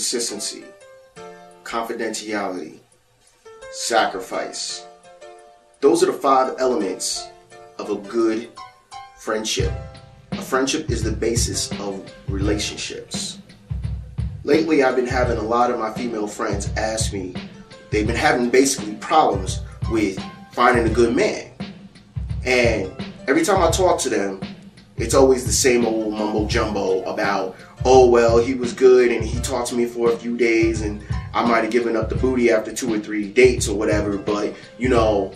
consistency, confidentiality, sacrifice. Those are the 5 elements of a good friendship. A friendship is the basis of relationships. Lately, I've been having a lot of my female friends ask me, they've been having basically problems with finding a good man. And every time I talk to them, it's always the same old mumbo jumbo about, oh, well, he was good and he talked to me for a few days and I might have given up the booty after 2 or 3 dates or whatever, but, you know,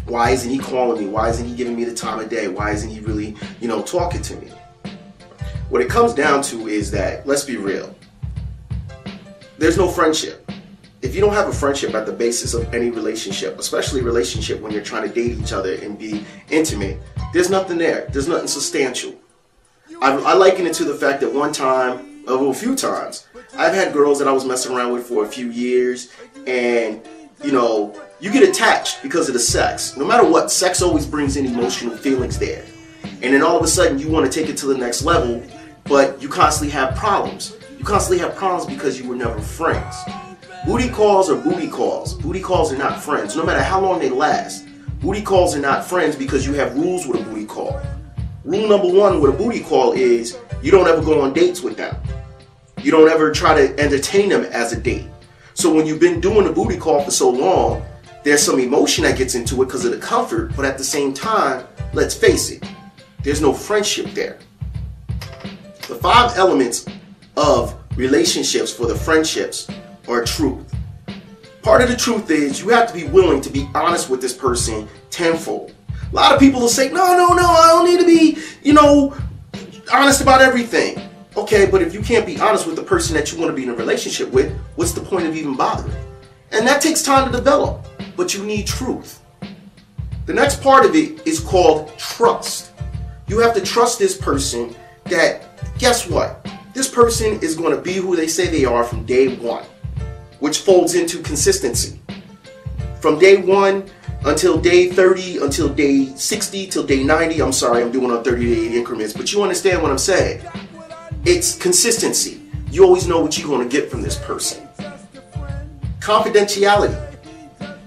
why isn't he calling me? Why isn't he giving me the time of day? Why isn't he really, talking to me? What it comes down to is that, let's be real, there's no friendship. If you don't have a friendship at the basis of any relationship, especially a relationship when you're trying to date each other and be intimate, there's nothing there. There's nothing substantial. I liken it to the fact that one time, a few times, I've had girls that I was messing around with for a few years, and, you get attached because of the sex. No matter what, sex always brings in emotional feelings there. And then all of a sudden, you want to take it to the next level, but you constantly have problems. You constantly have problems because you were never friends. Booty calls are booty calls. Booty calls are not friends, no matter how long they last. Booty calls are not friends because you have rules with a booty call. Rule number 1 with a booty call is you don't ever go on dates with them. You don't ever try to entertain them as a date. So when you've been doing a booty call for so long, there's some emotion that gets into it because of the comfort, but at the same time, let's face it, there's no friendship there. The 5 elements of relationships for the friendships are truth. Part of the truth is you have to be willing to be honest with this person tenfold. A lot of people will say, no, I don't need to be, honest about everything. Okay, but if you can't be honest with the person that you want to be in a relationship with, what's the point of even bothering? And that takes time to develop, but you need truth. The next part of it is called trust. You have to trust this person that, guess what? This person is going to be who they say they are from day one, which folds into consistency. From day 1 until day 30, until day 60, till day 90. I'm sorry, I'm doing on 30-day increments, but you understand what I'm saying. It's consistency. You always know what you're going to get from this person. Confidentiality.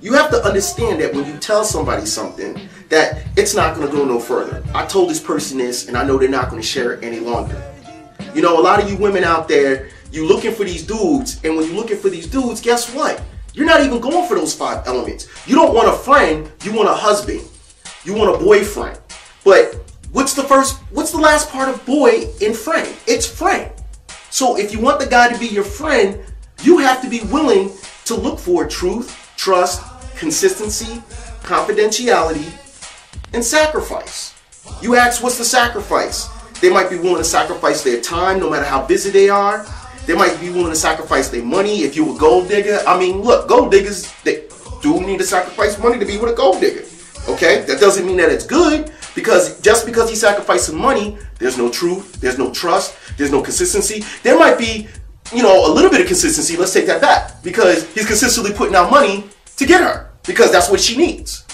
You have to understand that when you tell somebody something, that it's not going to go no further. I told this person this, and I know they're not going to share it any longer. A lot of you women out there, you're looking for these dudes, and when you're looking for these dudes, guess what? You're not even going for those 5 elements. You don't want a friend, you want a husband. You want a boyfriend. But what's the last part of boy in friend? It's friend. So if you want the guy to be your friend, you have to be willing to look for truth, trust, consistency, confidentiality, and sacrifice. You ask, what's the sacrifice? They might be willing to sacrifice their time no matter how busy they are. They might be willing to sacrifice their money. If you're a gold digger, look, gold diggers, they do need to sacrifice money to be with a gold digger. Okay? That doesn't mean that it's good, because just because he sacrificed some money, there's no truth, there's no trust, there's no consistency. There might be, a little bit of consistency. Let's take that back, because he's consistently putting out money to get her, because that's what she needs.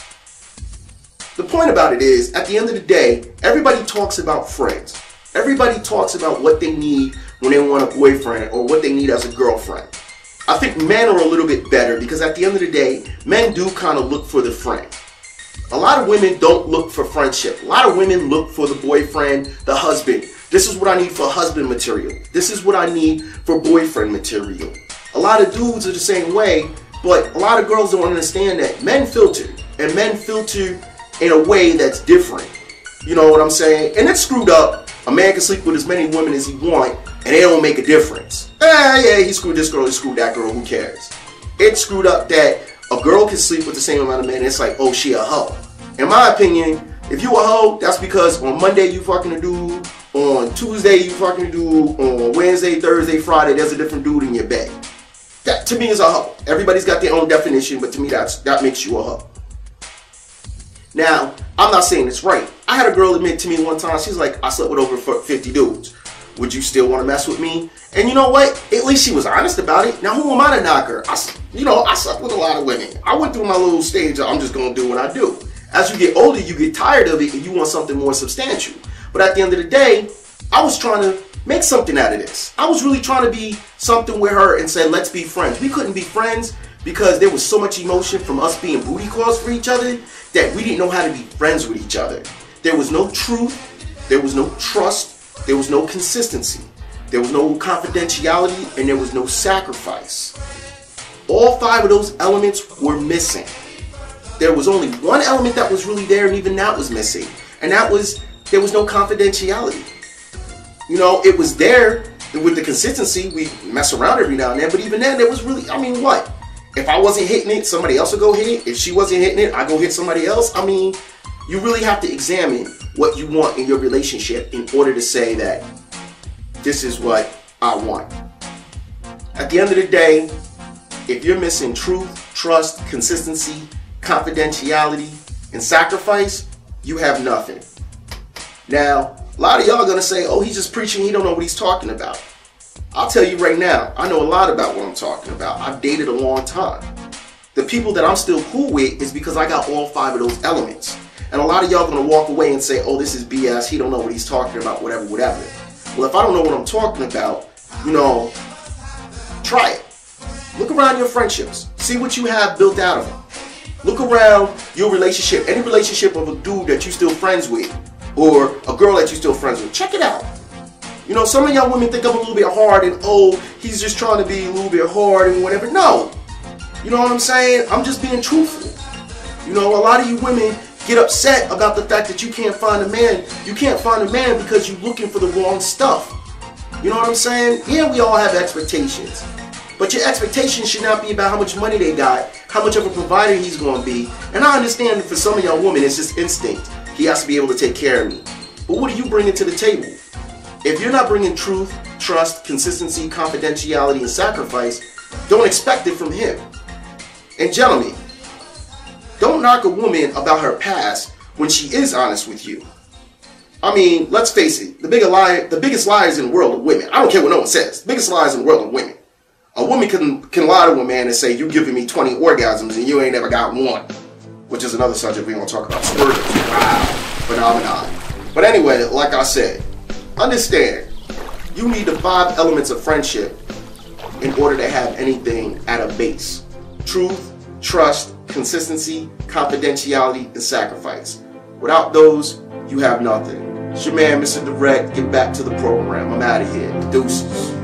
The point about it is, at the end of the day, everybody talks about friends. Everybody talks about what they need when they want a boyfriend or what they need as a girlfriend. I think men are a little bit better, because at the end of the day, men do kind of look for the friend. A lot of women don't look for friendship. A lot of women look for the boyfriend, the husband. This is what I need for husband material. This is what I need for boyfriend material. A lot of dudes are the same way, but a lot of girls don't understand that men filter, and men filter in a way that's different. You know what I'm saying? And it's screwed up. A man can sleep with as many women as he wants, and they don't make a difference. Yeah, he screwed this girl, he screwed that girl, who cares? It's screwed up that a girl can sleep with the same amount of men, and it's like, oh, she a hoe. In my opinion, if you a hoe, that's because on Monday you fucking a dude, on Tuesday you fucking a dude, on Wednesday, Thursday, Friday, there's a different dude in your bed. That, to me, is a hoe. Everybody's got their own definition, but to me, that makes you a hoe. Now, I'm not saying it's right. I had a girl admit to me one time, she's like, I slept with over 50 dudes. Would you still want to mess with me? And you know what? At least she was honest about it. Now, who am I to knock her? I slept with a lot of women. I went through my little stage of I'm just going to do what I do. As you get older, you get tired of it and you want something more substantial. But at the end of the day, I was trying to Make something out of this. I was really trying to be something with her and say, let's be friends. We couldn't be friends because there was so much emotion from us being booty calls for each other that we didn't know how to be friends with each other. There was no truth, there was no trust, there was no consistency, there was no confidentiality, and there was no sacrifice. All 5 of those elements were missing. There was only one element that was really there, and even that was missing. And that was, there was no confidentiality. You know, it was there with the consistency. We mess around every now and then, but even then, there was really, I mean, what? If I wasn't hitting it, somebody else would go hit it. If she wasn't hitting it, I go hit somebody else. I mean, you really have to examine what you want in your relationship in order to say that this is what I want. At the end of the day, if you're missing truth, trust, consistency, confidentiality, and sacrifice, you have nothing. Now, a lot of y'all are going to say, oh, he's just preaching, he don't know what he's talking about. I'll tell you right now, I know a lot about what I'm talking about. I've dated a long time. The people that I'm still cool with is because I got all 5 of those elements. And a lot of y'all are going to walk away and say, oh, this is BS, he don't know what he's talking about, whatever, whatever. Well, if I don't know what I'm talking about, you know, try it. Look around your friendships. See what you have built out of them. Look around your relationship, any relationship of a dude that you're still friends with, or a girl that you're still friends with. Check it out. You know, some of y'all women think I'm a little bit hard and, oh, he's just trying to be a little bit hard and whatever. No. You know what I'm saying? I'm just being truthful. You know, a lot of you women get upset about the fact that you can't find a man. You can't find a man because you're looking for the wrong stuff. You know what I'm saying? Yeah, we all have expectations. But your expectations should not be about how much money they got, how much of a provider he's going to be. And I understand that for some of y'all women, it's just instinct. He has to be able to take care of me. But what are you bringing to the table? If you're not bringing truth, trust, consistency, confidentiality, and sacrifice, don't expect it from him. And gentlemen, don't knock a woman about her past when she is honest with you. I mean, let's face it, the biggest liars in the world are women. I don't care what no one says. The biggest liars in the world are women. A woman can lie to a man and say, you're giving me 20 orgasms and you ain't never got one. Which is another subject we don't talk about. Squirters. Wow. Phenomenon. But anyway, like I said, understand, you need the 5 elements of friendship in order to have anything at a base. Truth, trust, consistency, confidentiality, and sacrifice. Without those, you have nothing. It's your man, MisterDirect. Get back to the program. I'm out of here. Deuces.